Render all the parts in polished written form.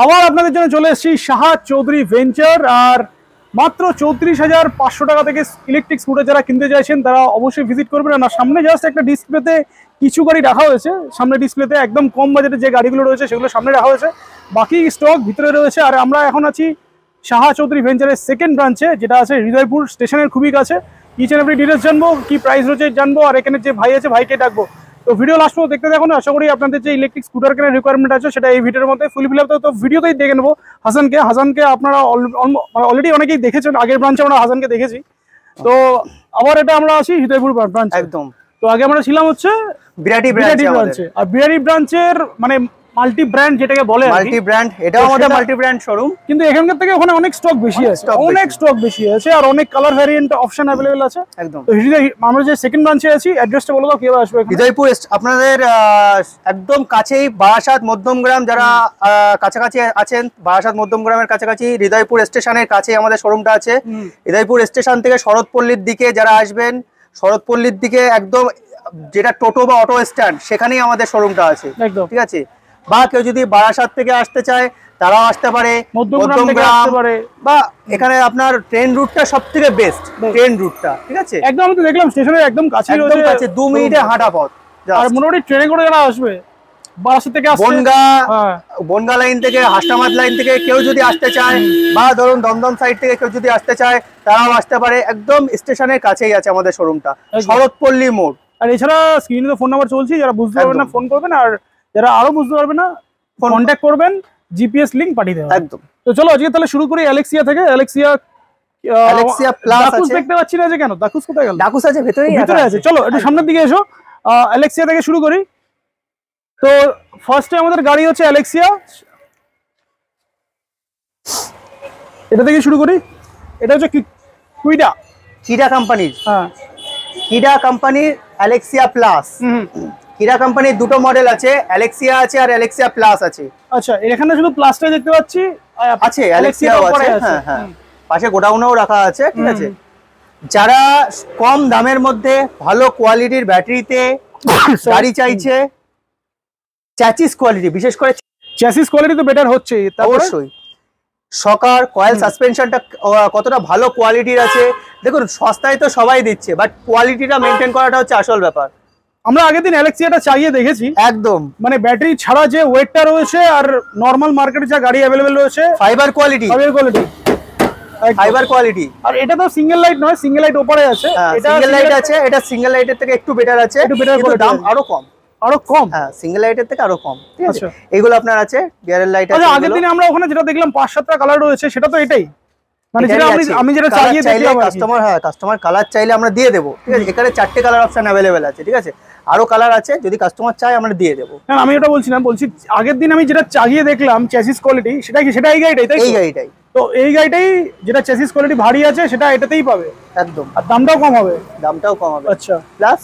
আবার আপনাদের জন্য চলে এসেছি সাহা চৌধুরী ভেঞ্চার। আর মাত্র 34,500 টাকা থেকে ইলেকট্রিক স্কুটার যারা কিনতে চাইছেন তারা অবশ্যই ভিজিট করবেন। আর সামনে জাস্ট একটা ডিসপ্লেতে কিছু গাড়ি রাখা হয়েছে, সামনে ডিসপ্লেতে একদম কম বাজেটে যে গাড়িগুলো রয়েছে সেগুলো সামনে রাখা হয়েছে, বাকি স্টক ভিতরে রয়েছে। আর আমরা এখন আছি সাহা চৌধুরী ভেঞ্চারের সেকেন্ড ব্রাঞ্চে, যেটা আছে হৃদয়পুর স্টেশনের খুবই কাছে। ইচ অ্যান্ড এভরি ডিটেলস জানবো, কি প্রাইস রয়েছে জানবো, আর এখানে যে ভাই আছে ভাইকে ডাকবো। তো ভিডিও লাস্ট পর্যন্ত দেখতে দেখুন। আশা করি আপনাদের যে ইলেকট্রিক স্কুটার কেনার রিকোয়ারমেন্ট আছে সেটা এই ভিডিওর মধ্যে ফুল ফিল আপ। তো ভিডিওতেই দেখে নেবো হাসানকে আপনারা অলরেডি অনেকেই দেখেছেন, আগের ব্রাঞ্চে আমরা হাসানকে দেখেছি। তো আবার এটা আমরা আছি হৃদয়পুর ব্রাঞ্চ একদম। তো আগে আমরা ছিলাম হচ্ছে বিরাটি ব্রাঞ্চে। আর বিরাটি ব্রাঞ্চের মানে মাল্টি ব্র্যান্ড যেটাকে বলে, মাল্টি ব্র্যান্ড, এটাও আমাদের মাল্টি ব্র্যান্ড শোরুম, কিন্তু এখানকার থেকে ওখানে অনেক স্টক বেশি আছে, অনেক স্টক বেশি আছে আর অনেক কালার ভ্যারিয়েন্ট অপশন अवेलेबल আছে একদম। তো আমরা যে সেকেন্ড ব্রাঞ্চে আছি, অ্যাড্রেসটা বলে দাও কিভাবে আসবে। হৃদয়পুর আপনাদের একদম কাছেই বারাসাত মধ্যমগ্রাম, যারা কাছাকাছি আছেন বারাসাত মধ্যমগ্রামের কাছাকাছি হৃদয়পুর স্টেশনের কাছে আমাদের শোরুমটা আছে। হৃদয়পুর স্টেশন থেকে শরৎপল্লীর দিকে যারা আসবেন, শরৎপল্লীর দিকে একদম যেটা টোটো বা অটো স্ট্যান্ড, সেখানেই আমাদের শোরুমটা আছে, ঠিক আছে। বা কেউ যদি বারাসাত থেকে আসতে চায় তারাও আসতে পারে, মধ্যমগ্রাম বা এখানে আপনার ট্রেন রুটটা সবথেকে বেস্ট, ট্রেন রুটটা, ঠিক আছে। একদম আমি তো দেখলাম স্টেশনের একদম কাছে, একদম কাছে 2 মিনিটে হাঁটা পথ। আর মোটামুটি ট্রেনে করে যারা আসবে বারাসাত থেকে আসবে, বনগা লাইন থেকে, হাসনাবাদ লাইন থেকে কেউ যদি আসতে চায়, বা ধরুন দমদম সাইড থেকে কেউ যদি আসতে চায় তারাও আসতে পারে। একদম স্টেশনের কাছেই আছে আমাদের শোরুমটা, শরৎপল্লী মোড়। আর এছাড়া স্ক্রিনে তো ফোন নাম্বার চলছে, যারা বুঝতে পারবেন না ফোন করবেন, আর যারা আরো বুঝতে পারবে না কন্ট্যাক্ট করবেন, জিপিএস লিংক পাঠিয়ে দেবেন একদম। তো চলো আজকে তাহলে শুরু করি অ্যালেক্সিয়া থেকে। অ্যালেক্সিয়া প্লাস আছে, দেখতে পাচ্ছি না যে কেন, দাকুস কোথায় গেল? দাকুস আছে ভিতরে আছে। চলো একটু সামনের দিকে এসো, অ্যালেক্সিয়া থেকে শুরু করি। তো ফার্স্টে আমাদের গাড়ি হচ্ছে অ্যালেক্সিয়া, এটা থেকে শুরু করি। এটা হচ্ছে কিডা কোম্পানির, হ্যাঁ কিডা কোম্পানির অ্যালেক্সিয়া প্লাস। কিডা কোম্পানির দুটো মডেল আছে, অ্যালেক্সিয়া আছে আর অ্যালেক্সিয়া প্লাস আছে। আচ্ছা, এখানে শুধু প্লাসটাই দেখতে পাচ্ছি, আছে অ্যালেক্সিয়াও আছে, হ্যাঁ হ্যাঁ পাশে গোডাউনও রাখা আছে, ঠিক আছে। যারা কম দামের মধ্যে ভালো কোয়ালিটির ব্যাটারিতে গাড়ি চাইছে, চ্যাসিস কোয়ালিটি, বিশেষ করে চ্যাসিস কোয়ালিটি তো বেটার হচ্ছে অবশ্যই। সকার কয়েল সাসপেনশনটা কতটা ভালো কোয়ালিটির আছে দেখুন। সস্তায় তো সবাই দিচ্ছে, বাট কোয়ালিটিটা মেনটেন করাটা হচ্ছে আসল ব্যাপার। আমরা আগের দিন অ্যালেক্সিয়াটা চালিয়ে দেখেছি, একদম মানে ব্যাটারি ছাড়া যে ওয়েটটা রয়েছে আর নরমাল মার্কেটে যা গাড়ি अवेलेबल রয়েছে, ফাইবার কোয়ালিটি, আর এটা তো সিঙ্গেল লাইট নয়, সিঙ্গেল লাইট ওপরে আছে, এটা সিঙ্গেল লাইট আছে, এটা সিঙ্গেল লাইটের থেকে একটু বেটার আছে, কিন্তু দাম আরো কম, হ্যাঁ সিঙ্গেল লাইটের থেকে আরো কম, ঠিক আছে। এগুলো আপনার আছে গিয়ারের লাইট আছে। আগের দিন আমরা ওখানে যেটা দেখলাম 5-7টা কালার রয়েছে, সেটা তো এটাই, মানে যেটা আমি যেটা চালিয়ে দেখলাম কাস্টমার, হ্যাঁ কাস্টমার কালার চাইলে আমরা দিয়ে দেবো, ঠিক আছে। এখানে 4টে কালার অপশন अवेलेबल আছে, ঠিক আছে। আরো কালার আছে, যদি কাস্টমার চায় আমরা দিয়ে দেবো। হ্যাঁ আমি এটা বলছি না, বলছি আগের দিন আমি যেটা চালিয়ে দেখলাম চ্যাসিস কোয়ালিটি, সেটা কি সেটা এই গাড়িটাই? তাই এই গাড়িটাই, তো এই গাড়িটাই যেটা চ্যাসিস কোয়ালিটি ভারী আছে সেটা এটাতেই পাবে একদম। আর দামটাও কম হবে, আচ্ছা প্লাস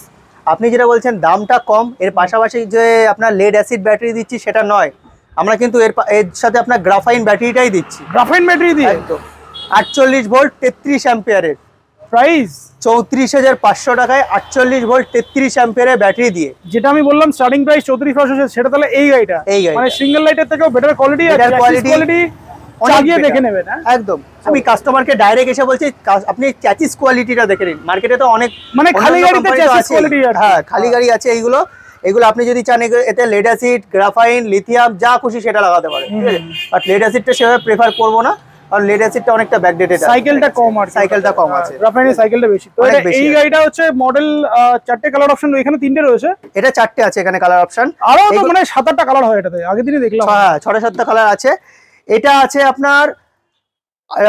আপনি যেটা বলছেন দামটা কম, এর পাশাপাশি যে আপনার লেড অ্যাসিড ব্যাটারি দিচ্ছি সেটা নয়, আমরা কিন্তু এর সাথে আপনার গ্রাফাইন ব্যাটারিটাই দিচ্ছি। গ্রাফাইন ব্যাটারি দিয়ে একদম 48 ভোল্ট 33 অ্যাম্পিয়ারের, প্রাইস 34,500 টাকায় 48 ভোল্ট 33 অ্যাম্পিয়ারের ব্যাটারি দিয়ে। যেটা আমি বললাম স্টার্টিং প্রাইস 34,500, সেটা তাহলে এই গাড়িটা মানে সিঙ্গেল লাইটের থেকেও বেটার কোয়ালিটি, আর কোয়ালিটি চালিয়ে দেখে নেবেন একদম। আমি কাস্টমারকে ডাইরেক্ট এসে বলছি আপনি চ্যাসিস কোয়ালিটিটা দেখে নিন। মার্কেটে তো অনেক মানে খালি গাড়িতে চ্যাসিস কোয়ালিটি, হ্যাঁ খালি গাড়ি আছে এইগুলো আপনি যদি চান এতে লেড অ্যাসিড, গ্রাফাইন, লিথিয়াম যা খুশি সেটা লাগাতে পারেন, ঠিক আছে। বাট লেড অ্যাসিডটা সেভাবে প্রেফার করব না, কারণ লেড অ্যাসিডটা অনেকটা ব্যাকডেটেড, সাইকেলটা কম, আর সাইকেলটা কম আছে, গ্রাফাইনের সাইকেলটা বেশি। তো এই গাড়িটা হচ্ছে মডেল 4টে কালার অপশন, এখানে 3টে রয়েছে, এটা 4টে আছে এখানে কালার অপশন। আরো তো মানে 7-8টা কালার হয় এটাতে, আগের দিনই দেখলাম। হ্যাঁ 6-7টা কালার আছে। এটা আছে আপনার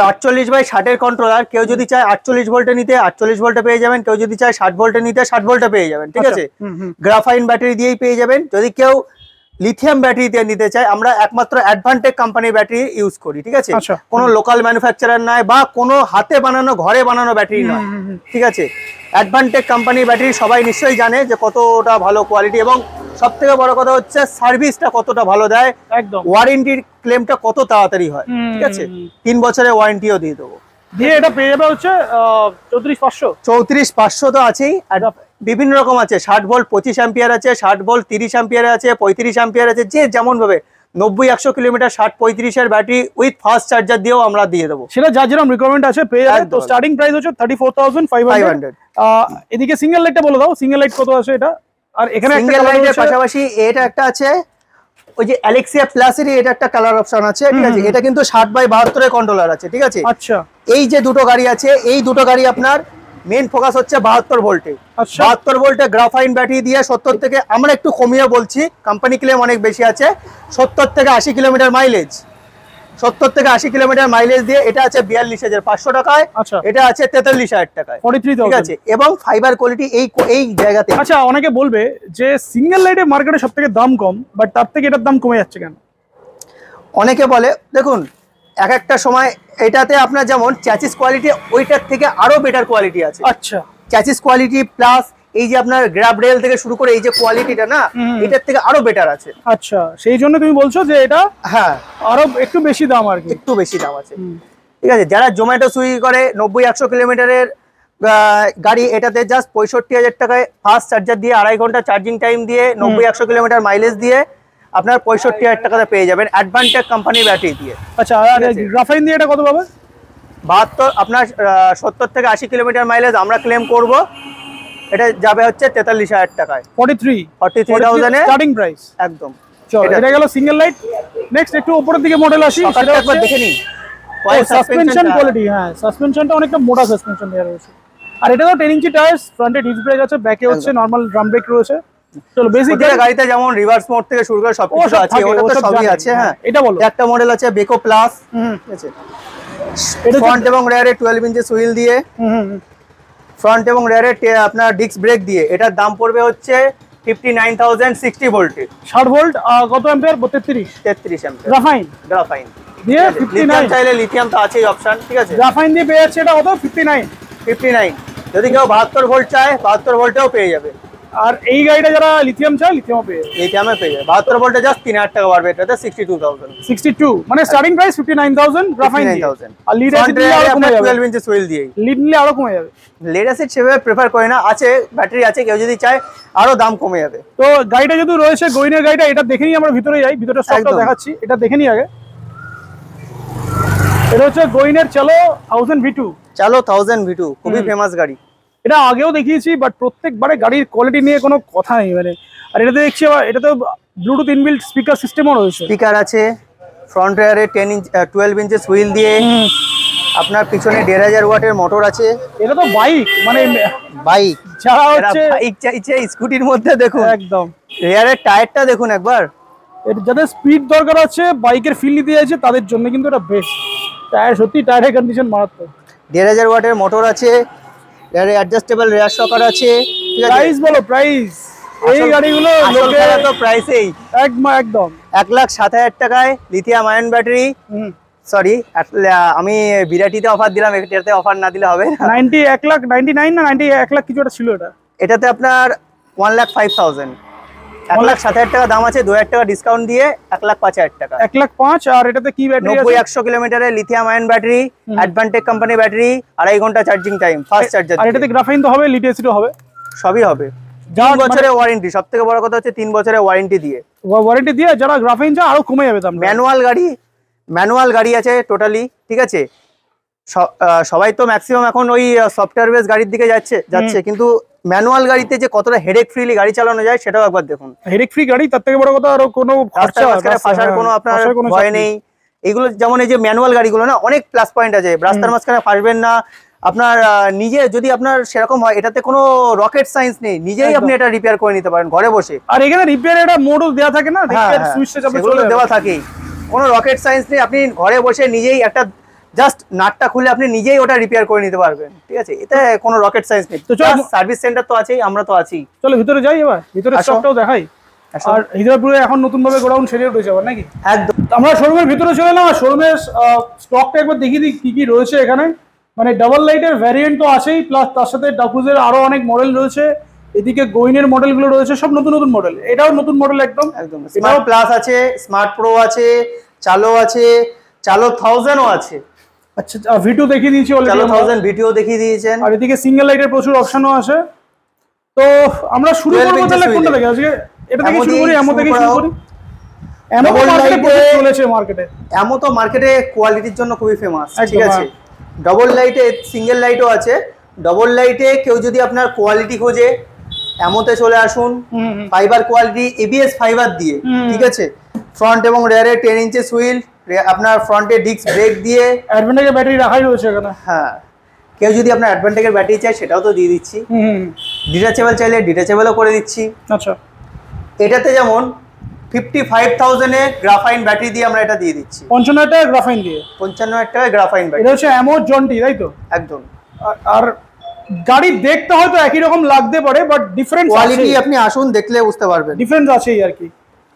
48/60 এর কন্ট্রোলার। কেউ যদি চায় 48 ভোল্টে নিতে 48 ভোল্টে পেয়ে যাবেন, কেউ যদি চায় 60 ভোল্টে নিতে 60 ভোল্টে পেয়ে যাবেন, ঠিক আছে। গ্রাফাইন ব্যাটারি দিয়েই পেয়ে যাবেন। যদি কেউ লিথিয়াম ব্যাটারি দিয়ে নিতে চায়, আমরা একমাত্র অ্যাডভান্টেজ কোম্পানির ব্যাটারি ইউজ করি, ঠিক আছে। কোনো লোকাল ম্যানুফ্যাকচারার নয় বা কোনো হাতে বানানো ঘরে বানানো ব্যাটারি নয়, ঠিক আছে। অ্যাডভান্টেজ কোম্পানির ব্যাটারি সবাই নিশ্চয়ই জানে যে কতটা ভালো কোয়ালিটি, এবং সবথেকে বড় কথা হচ্ছে সার্ভিসটা কতটা ভালো দেয়, একদম। ওয়ারেন্টির ক্লেমটা কত তাড়াতাড়ি হয়, ঠিক আছে। 3 বছরের ওয়ারেন্টিও দিয়ে দেবো। দিয়ে এটা পেয়ে যাবে হচ্ছে 34,500 তো আছেই, আর বিভিন্ন রকম আছে। 60 ভোল্ট 25 অ্যাম্পিয়ার আছে, 60 ভোল্ট 30 অ্যাম্পিয়ার আছে, 35 অ্যাম্পিয়ার আছে, যে যেমন ভাবে 90-100 কিলোমিটার 60-35 এর ব্যাটারি উইথ ফাস্ট চার্জার দিয়েও আমরা দিয়ে দেবো। সেটা যার যেরকম রিকোয়ারমেন্ট আছে পেয়ে যাবে। তো স্টার্টিং প্রাইস হচ্ছে 34,500। এদিকে সিঙ্গেল লাইটটা বলে দাও, সিঙ্গেল লাইট কত আছে এটা? আর এখানে সিঙ্গেল লাইটের পাশাপাশি এটা একটা আছে, ওই যে অ্যালেক্সিয়া প্লাসেরই এটা একটা কালার অপশন আছে, ঠিক আছে? এটা কিন্তু 60/72 এর কন্ট্রোলার আছে, ঠিক আছে? আচ্ছা, এই যে দুটো গাড়ি আছে, এই দুটো গাড়ি আপনার মেন ফোকাস হচ্ছে 72 ভোল্টে। 72 ভোল্টে গ্রাফাইন ব্যাটারি দিয়ে 70 থেকে, আমরা একটু কমিয়ে বলছি, কোম্পানি ক্লেম অনেক বেশি আছে, 70 থেকে 80 কিলোমিটার মাইলেজ, 70 থেকে 80 কিলোমিটার মাইলেজ দিয়ে এটা আছে 42,500 টাকায়, এটা আছে 43,000 টাকায়, 43,000, ঠিক আছে? এবং ফাইবার কোয়ালিটি এই জায়গাতে। আচ্ছা, অনেকে বলবে যে সিঙ্গেল লাইটে মার্কেটে সবথেকে দাম কম, বাট তার থেকে এটার দাম কমে যাচ্ছে কেন? অনেকে বলে, দেখুন এক একটা সময় এটাতে আপনার যেমন চ্যাসিস কোয়ালিটি ওইটার থেকে আরো বেটার কোয়ালিটি আছে। আচ্ছা, চ্যাসিস কোয়ালিটি প্লাস এই যে আপনার গ্র্যাব রেল থেকে শুরু করে এই যে কোয়ালিটিটা না, এটার থেকে আরো বেটার আছে। আচ্ছা, সেই জন্য তুমি বলছো যে এটা হ্যাঁ আরো একটু বেশি দাম, আর কি একটু বেশি দাম আছে, ঠিক আছে? যারা জোম্যাটো সুইগি করে 90-100 কিলোমিটারের গাড়ি, এটাতে জাস্ট 65,000 টাকায় ফাস্ট চার্জার দিয়ে 2.5 ঘন্টা চার্জিং টাইম দিয়ে 90-100 কিলোমিটার মাইলেজ দিয়ে আপনার 65,000 টাকাতে পেয়ে যাবেন অ্যাডভান্টেজ কোম্পানির ব্যাটারি দিয়ে। আচ্ছা, আর গ্রাফাইন দিয়ে এটা কত পাবে? 72 আপনার 70 থেকে 80 কিলোমিটার মাইলেজ আমরা ক্লেম করব, এটা যাবে হচ্ছে 43,000 টাকায়, 43,000 এ স্টার্টিং প্রাইস একদম। চলো, এটা গেল সিঙ্গেল লাইট। নেক্সট একটু উপরের দিকে মডেল আসি, সেটা একবার দেখে নিই। সাসপেনশন কোয়ালিটি, হ্যাঁ সাসপেনশনটা অনেকটা মোটা সাসপেনশন দেওয়া রয়েছে। আর এটা তো 10 ইঞ্চি টায়ারস, ফ্রন্টে ডিস্ক ব্রেক আছে, ব্যাকে হচ্ছে নরমাল ড্রাম ব্রেক রয়েছে। চলো, বেসিক গাড়িতে যেমন রিভার্স মোড থেকে শুরু করে সবকিছু আছে, ওটা তো সবই আছে। হ্যাঁ, এটা বলো। একটা মডেল আছে বেকো প্লাস, ঠিক আছে? ফ্রন্ট এবং রিয়ারে 12 ইঞ্চি হুইল দিয়ে, ফ্রন্ট এবং রিয়ারে আপনার ডিস্ক ব্রেক দিয়ে, এটার দাম পড়বে হচ্ছে 59,000 60 ভোল্টে, 60 ভোল্ট। কত অ্যাম্পিয়ার? 33 অ্যাম্পিয়ার। গ্রাফাইন দিয়ে 59 চাইলে লিথিয়াম তো আছেই অপশন, ঠিক আছে? গ্রাফাইন দিয়ে পেয়ে যাচ্ছে এটা কত? 59। যদি কেউ 72 ভোল্ট চায় 72 ভোল্টেও পেয়ে যাবে। আর এই গাড়িটা যারা লিথিয়াম চায় লিথিয়ামও পেয়ে যাবে, লিথিয়ামে পেয়ে যাবে। 72 ভোল্টে জাস্ট 3,000 টাকা বাড়বে, এটাতে 62 মানে স্টার্টিং প্রাইস 59,000 গ্রাফাইন দিয়ে। আর লিড অ্যাসিড নিলে আরো কমে যাবে, 12 ইঞ্চি হুইল দিয়ে লিড নিলে আরো কমে যাবে। লিড অ্যাসিড সেভাবে প্রেফার করে না, আছে ব্যাটারি আছে, কেউ যদি চায় আরো দাম কমে যাবে। তো গাড়িটা যদি রয়েছে গোইনের গাড়িটা, এটা দেখে নিই, আমরা ভিতরে যাই, ভিতরে স্টকটা দেখাচ্ছি, এটা দেখে নিই আগে। এটা হচ্ছে গোইনের চালো 1000 V2, চালো 1000 V2, খুবই ফেমাস গাড়ি। এটা আগেও দেখিয়েছি, বাট প্রত্যেকবারে গাড়ির কোয়ালিটি নিয়ে কোনো কথা নেই মানে। আর এটাতে দেখছি এটা তো ব্লুটুথ ইনবিল্ট স্পিকার সিস্টেমও রয়েছে, স্পিকার আছে, ফ্রন্ট রিয়ারে 12 ইঞ্চি হুইল দিয়ে, আপনার পিছনে 1500 ওয়াটের মোটর আছে। এটা তো বাইক, মানে বাইক যারা হচ্ছে বাইক চাইছে স্কুটির মধ্যে, দেখুন একদম রিয়ারের টায়ারটা দেখুন একবার। যাদের স্পিড দরকার আছে, বাইকের ফিল নিতে আছে, তাদের জন্য কিন্তু এটা বেস্ট। টায়ার সত্যি, টায়ারের কন্ডিশন মারাত্মক। 1500 ওয়াটের মোটর আছে, রিয়ারে অ্যাডজাস্টেবল রিয়ার শকার আছে, ঠিক আছে? প্রাইস বলো, প্রাইস। এই গাড়িগুলো লোকে তো প্রাইসেই একদম 1,07,000 টাকায় লিথিয়াম আয়ন ব্যাটারি। সরি, আমি বিরাটিতে অফার দিলাম, এটাতে অফার না দিলে হবে না। 1,99,000 না 1 লাখ কিছু একটা ছিল এটা। এটাতে আপনার 1,05,000, 1,07,000 টাকা দাম আছে, 2,000 টাকা ডিসকাউন্ট দিয়ে 1,05,000 টাকা। 1,05,000। আর এটাতে কি ব্যাটারি আছে? 90-100 কিলোমিটারের lithium ion battery, advantage company battery, 2.5 ঘন্টা চার্জিং টাইম, ফাস্ট চার্জার। আর এটাতে গ্রাফাইন তো হবে, লিড অ্যাসিডও হবে, সবই হবে। 3 বছরের ওয়ারেন্টি, সবথেকে বড় কথা হচ্ছে 3 বছরের ওয়ারেন্টি দিয়ে, যারা গ্রাফাইন চায় আরো কমে যাবে দাম। ম্যানুয়াল গাড়ি আছে টোটালি, ঠিক আছে? সবাই তো ম্যাক্সিমাম এখন ওই সফটওয়্যার বেস গাড়ির দিকে যাচ্ছে, কিন্তু ম্যানুয়াল গাড়িতে যে কতটা হেডেক ফ্রিলি গাড়ি চালানো যায় সেটাও একবার দেখুন। হেডেক ফ্রি গাড়ি, তার থেকে বড় কথা আরো কোনো ফাঁসার কোনো আপনার ভয় নেই। এগুলো যেমন এই যে ম্যানুয়াল গাড়িগুলো না, অনেক প্লাস পয়েন্ট আছে, রাস্তার মাঝখানে ফাঁসবেন না। আপনার নিজে যদি আপনার সেরকম হয়, এটাতে কোনো রকেট সায়েন্স নেই, নিজেই আপনি এটা রিপেয়ার করে নিতে পারেন ঘরে বসে। আর এখানে রিপেয়ার একটা মোডও দেওয়া থাকে না, সুইচটা চাপলে চলে দেওয়া থাকেই, কোনো রকেট সায়েন্স নেই। আপনি ঘরে বসে নিজেই একটা জাস্ট নাটটা খুলে আপনি নিজেই ওটা রিপেয়ার করে নিতে পারবেন, ঠিক আছে? এতে কোনো রকেট সায়েন্স নেই। তো সার্ভিস সেন্টার তো আছেই, আমরা তো আছি। চলো ভিতরে যাই, এবার ভিতরে স্টকটাও দেখাই। আর হিজরাপুরে এখন নতুন ভাবে গোডাউন সেরে রয়েছে আবার নাকি? একদম। আমরা শোরুমের ভিতরে চলে এলাম, শোরুমের স্টকটা একবার দেখিয়ে দিই কি কি রয়েছে এখানে। মানে ডাবল লাইটের ভ্যারিয়েন্ট তো আছেই, প্লাস তার সাথে ডাকুজের আরো অনেক মডেল রয়েছে। এদিকে গোইনের মডেলগুলো রয়েছে, সব নতুন নতুন মডেল। এটাও নতুন মডেল একদম। এটাও প্লাস আছে, স্মার্ট প্রো আছে, চালো আছে, চালো 1000ও আছে। আচ্ছা, V2 দেখিয়ে দিয়েছি অলরেডি, চালো 1000 ভিডিও দেখিয়ে দিয়েছেন। আর এদিকে সিঙ্গেল লাইটের প্রচুর অপশনও আছে। তো আমরা শুরু করব তাহলে কোনটা থেকে? আজকে এটা থেকে শুরু করি, এমন থেকে শুরু করি। ডাবল লাইটে চলেছে মার্কেটে, এমন তো মার্কেটে কোয়ালিটির জন্য খুবই ফেমাস, একদম, ঠিক আছে। ডবল লাইটে সিঙ্গেল লাইটও আছে। ডবল লাইটে কেউ যদি আপনার কোয়ালিটি খোঁজে এমতে চলে আসুন, ফাইবার কোয়ালিটি এবিএস ফাইবার দিয়ে, ঠিক আছে। ফ্রন্ট এবং রেয়ারে 10 ইঞ্চেস হুইল, আপনার ফ্রন্টে ডিস্ক ব্রেক দিয়ে, অ্যাডভান্টেজের ব্যাটারি রাখাই রয়েছে এখানে। হ্যাঁ, কেউ যদি আপনার অ্যাডভান্টেজের ব্যাটারি চায় সেটাও তো দিয়ে দিচ্ছি। ডিটাচেবল চাইলে ডিটাচেবলও করে দিচ্ছি। আচ্ছা, এটাতে যেমন 55,000 এ গ্রাফাইন ব্যাটারি দিয়ে আমরা এটা দিয়ে দিচ্ছি। 55,000 টাকা গ্রাফাইন দিয়ে, 55,000 টাকায় গ্রাফাইন ব্যাটারি। এটা হচ্ছে অ্যামাজনটি, তাই তো? একদম। আর গাড়ি দেখতে হয়তো একই রকম লাগতে পারে, বাট ডিফারেন্স কোয়ালিটি আপনি আসুন দেখলে বুঝতে পারবেন, ডিফারেন্স আছেই আর কি।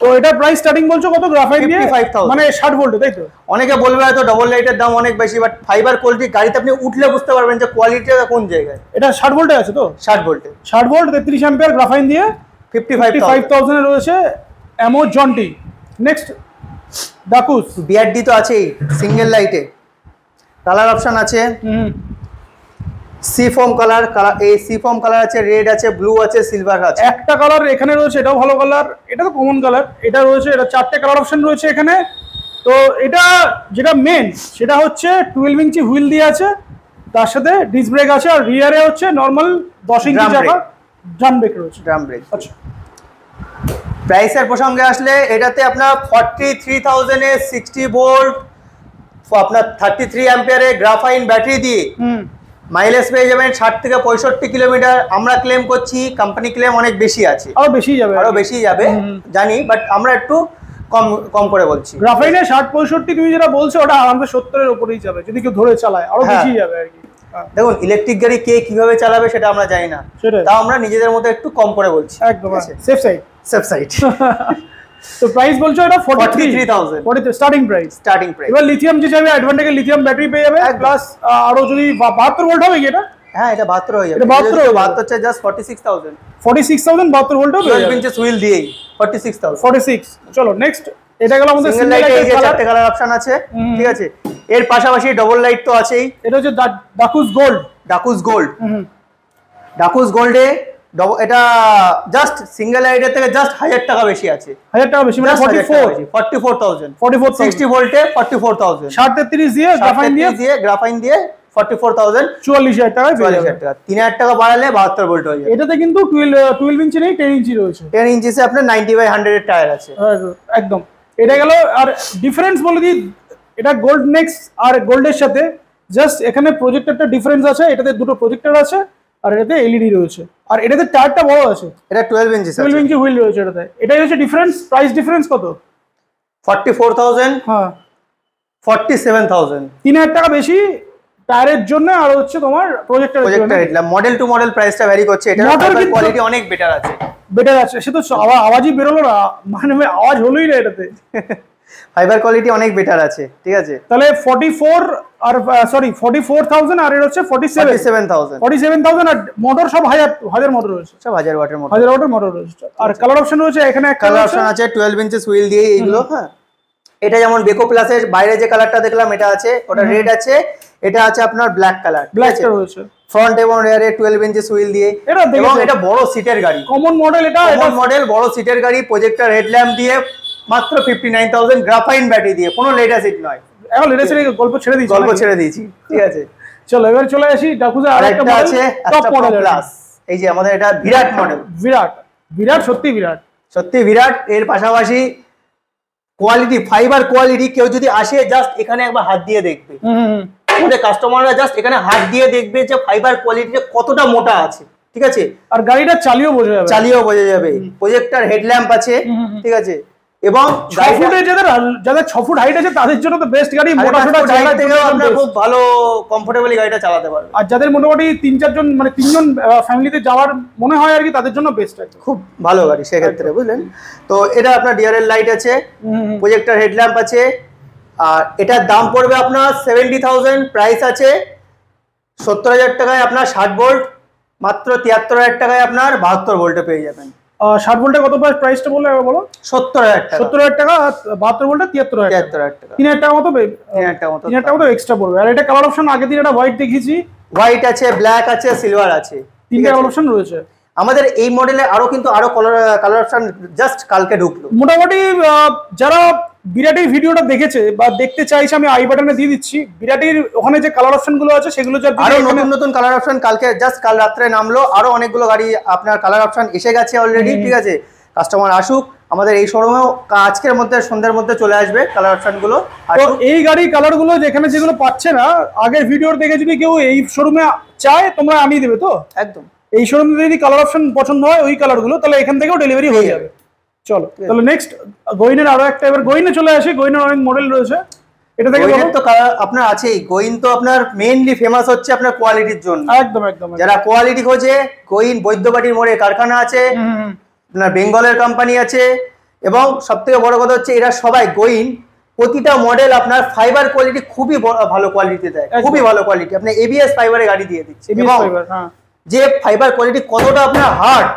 তো এটা প্রাইস স্টার্টিং বলছো কত গ্রাফাইন দিয়ে? 55,000, মানে 60 ভোল্ট, তাই তো? অনেকে বলবে হয়তো ডবল লাইটের দাম অনেক বেশি, বাট ফাইবার কোয়ালিটি গাড়িতে আপনি উঠলে বুঝতে পারবেন যে কোয়ালিটিটা কোন জায়গায়। এটা 60 ভোল্টে আছে তো? 60 ভোল্টে, 60 ভোল্ট 33 অ্যাম্পিয়ার গ্রাফাইন দিয়ে 55,000 এ রয়েছে অ্যামাজনটি। নেক্সট ডাকুস বিআরডি তো আছেই। সিঙ্গেল লাইটে কালার অপশন আছে, সি ফোম কালার, এই সি ফোম কালার আছে, রেড আছে, ব্লু আছে, সিলভার আছে। একটা কালার এখানে রয়েছে, এটাও ভালো কালার, এটা তো কমন কালার। এটা রয়েছে, এটা 4টে কালার অপশন রয়েছে এখানে। তো এটা যেটা মেন সেটা হচ্ছে 12 ইঞ্চি হুইল দিয়ে আছে, তার সাথে ডিস্ক ব্রেক আছে, আর রিয়ারে হচ্ছে নর্মাল 10 ইঞ্চি চাকা ড্রাম ব্রেক রয়েছে। Drum brake. আচ্ছা, প্রাইসের প্রসঙ্গে আসলে এটাতে আপনার 43,000 এ 60 ভোল্ট আপনার 33 অ্যাম্পিয়ারে গ্রাফাইন ব্যাটারি দিয়ে মাইলেজ পেয়ে যাবেন 60 থেকে 65 কিলোমিটার। আমরা ক্লেম করছি, কোম্পানি ক্লেম অনেক বেশি আছে, আরো বেশি যাবে, আরো বেশি যাবে জানি, বাট আমরা একটু কম কম করে বলছি। গ্রাফাইনে 60-65 তুমি যেটা বলছো ওটা আরামসে 70 এর উপরেই যাবে যদি কেউ ধরে চালায়, আরো বেশি যাবে আর কি। দেখুন, ইলেকট্রিক গাড়ি কে কিভাবে চালাবে সেটা আমরা জানি না, তাও আমরা নিজেদের মতো একটু কম করে বলছি। একদম সেফ সাইড, সেফ সাইড। তো প্রাইস বলছো এটা 43,000 স্টার্টিং প্রাইস। Starting price. এবার লিথিয়াম যে চাইবে অ্যাডভান্টেজে লিথিয়াম ব্যাটারি পেয়ে যাবে, প্লাস আরো যদি 72 ভোল্ট হবে কি এটা? হ্যাঁ, এটা 72 হয়ে যাবে। এটা 72 চাই জাস্ট 46,000। 72 ভোল্ট হবে। 12 ইঞ্চেস হুইল দিয়ে 46,000। 46। চলো নেক্সট, এটা গেল আমাদের সিঙ্গেল লাইটে এই যে 4টে কালার অপশন আছে, ঠিক আছে। এর পাশাপাশি ডবল লাইট তো আছেই। এটা হচ্ছে ডাকুস গোল্ড। ডাকুস গোল্ড। ডাকুস গোল্ডে এটা জাস্ট সিঙ্গেল লাইটের থেকে জাস্ট 1000 টাকা বেশি আছে। 1000 টাকা বেশি, মানে 44,000। 60 ভোল্টে 44,000। 60-33 দিয়ে গ্রাফাইন দিয়ে 44,000, 44,000 টাকা। 3,000 টাকা বাড়ালে 72 ভোল্ট হয়ে যাবে। এটাতে কিন্তু 12 ইঞ্চি নেই, 10 ইঞ্চি রয়েছে। 10 ইঞ্চিসে আপনার 90/100 এর টায়ার আছে। একদম, এটা গেল। আর ডিফারেন্স বলে দিই, এটা গোল্ড নেক্সট আর গোল্ডের সাথে জাস্ট এখানে প্রজেক্টরটা ডিফারেন্স আছে। এটাতে দুটো প্রজেক্টর আছে, আর এটাতে এলইডি রয়েছে, আর এটাতে টায়ারটা বড় আছে। এটা 12 ইঞ্চি 12 ইঞ্চি হুইল রয়েছে এটাতে। এটাই হচ্ছে ডিফারেন্স। প্রাইস ডিফারেন্স কত? 44,000। হ্যাঁ, 47,000। 3,000 টাকা বেশি টায়ারের জন্য, আর হচ্ছে তোমার projector headlamp. Model to model প্রাইসটা ভ্যারি করছে। এটা কোয়ালিটি অনেক বেটার আছে। বেটার আছে, সে তো আওয়াজই বেরোলো না, মানে আওয়াজ হলোই না এটাতে। ফাইবার কোয়ালিটি অনেক বেটার আছে, ঠিক আছে। তাহলে 44,000 আর এর হচ্ছে 47,000। আর মোটর সব হাজার মোটর রয়েছে, সব 1000 ওয়াটের মোটর। 1000 ওয়াটের মোটর রয়েছে। আর কালার অপশন রয়েছে এখানে, একটা কালার অপশন আছে 12 ইঞ্চেস হুইল দিয়ে এইগুলো। হ্যাঁ, এটা যেমন বেকো প্লাসের বাইরে যে কালারটা দেখলাম এটা আছে, ওটা রেড আছে। এটা আছে আপনার ব্ল্যাক কালার, ব্ল্যাক রয়েছে ফ্রন্ট এবং রিয়ারে 12 ইঞ্চেস হুইল দিয়ে। এবং এটা বড় সিটের গাড়ি, কমন মডেল। এটা মডেল বড় সিটের গাড়ি, প্রজেক্টর হেডল্যাম্প দিয়ে মাত্র 59,000 গ্রাফাইন ব্যাটারি দিয়ে, কোনো লেডার সিট নয়। এখন লেডার সিট গল্প ছেড়ে দিয়েছি, ঠিক আছে। চলো এবার চলে আসি ডাকুজা আরেকটা মডেল আছে, টপ মডেল প্লাস। এই যে আমাদের এটা বিরাট মডেল। বিরাট সত্যি বিরাট। এর পাশাপাশি কোয়ালিটি, ফাইবার কোয়ালিটি, কেউ যদি আসে জাস্ট এখানে একবার হাত দিয়ে দেখবে। আমাদের কাস্টমাররা জাস্ট এখানে হাত দিয়ে দেখবে যে ফাইবার কোয়ালিটিটা কতটা মোটা আছে, ঠিক আছে। আর গাড়িটা চালিয়েও বোঝা যাবে। প্রজেক্টর হেডল্যাম্প আছে, ঠিক আছে। এবং 6 ফুটে যাদের 6 ফুট হাইট আছে তাদের জন্য তো বেস্ট গাড়ি। মোটা জায়গা থেকেও আমরা খুব ভালো কমফোর্টেবলি গাড়িটা চালাতে পারবো। আর যাদের মোটামুটি 3-4 জন, মানে 3 জন ফ্যামিলিতে যাওয়ার মনে হয় আর কি, তাদের জন্য বেস্ট আছে, খুব ভালো গাড়ি সেক্ষেত্রে, বুঝলেন তো। এটা আপনার ডিআরএল লাইট আছে, প্রজেক্টর হেডল্যাম্প আছে। আর এটার দাম পড়বে আপনার 70,000। প্রাইস আছে 70,000 টাকায় আপনার 60 ভোল্ট, মাত্র 73,000 টাকায় আপনার 72 ভোল্টে পেয়ে যাবেন। 60 ভোল্টে কত প্রাইসটা বলে বলো? 70,000 টাকা। 70,000 টাকা। 72 ভোল্টে 73,000 টাকা। 3,000 টাকা মতো 3,000 টাকা মতো এক্সট্রা পড়বে। আর এটা কালার অপশন আগে দিন এটা হোয়াইট দেখিয়েছি, হোয়াইট আছে, ব্ল্যাক আছে, সিলভার আছে, 3টা কালার অপশন রয়েছে। আমাদের এই মডেলে আরো কালার অপশন জাস্ট কালকে ঢুকলো। মোটামুটি যারা বিরাটির ভিডিওটা দেখেছে বা দেখতে চাইছে, আমি আই বাটনে দিয়ে দিচ্ছি, বিরাটির ওখানে যে কালার অপশন গুলো আছে সেগুলো আরো নতুন কালার অপশন কালকে জাস্ট কাল রাত্রে নামলো, আরো অনেকগুলো গাড়ি আপনার কালার অপশন এসে গেছে অলরেডি, ঠিক আছে। কাস্টমার আসুক, আমাদের এই শোরুমেও আজকের মধ্যে সন্ধ্যার মধ্যে চলে আসবে কালার অপশন গুলো। তো এই গাড়ির কালার গুলো যেগুলো পাচ্ছে না আগের ভিডিও দেখে যদি কেউ এই শোরুমে চায় তোমরা আনিয়ে দেবে তো? একদম। এই শোরুমে যদি কালার অপশন পছন্দ হয় ওই কালার গুলো, তাহলে এখান থেকেও ডেলিভারি হয়ে যাবে। চলো তাহলে নেক্সট গোইনের আরো একটা, এবার গোইনে চলে আসি। গোইনের অনেক মডেল রয়েছে, এটা থেকে তো আপনার আছেই। গোইন তো আপনার মেইনলি ফেমাস হচ্ছে আপনার কোয়ালিটির জন্য। একদম একদম। যারা কোয়ালিটি খোঁজে, গোইন বৈদ্যবাটির মোড়ে কারখানা আছে, আপনার বেঙ্গলের কোম্পানি আছে, এবং সব থেকে বড় কথা হচ্ছে এরা সবাই গোইন প্রতিটা মডেল আপনার ফাইবার কোয়ালিটি খুবই ভালো কোয়ালিটি দেয়, খুবই ভালো কোয়ালিটি। আপনি এবিএস ফাইবারে গাড়ি দিয়ে দিচ্ছে, যে ফাইবার কোয়ালিটি কতটা আপনার হার্ড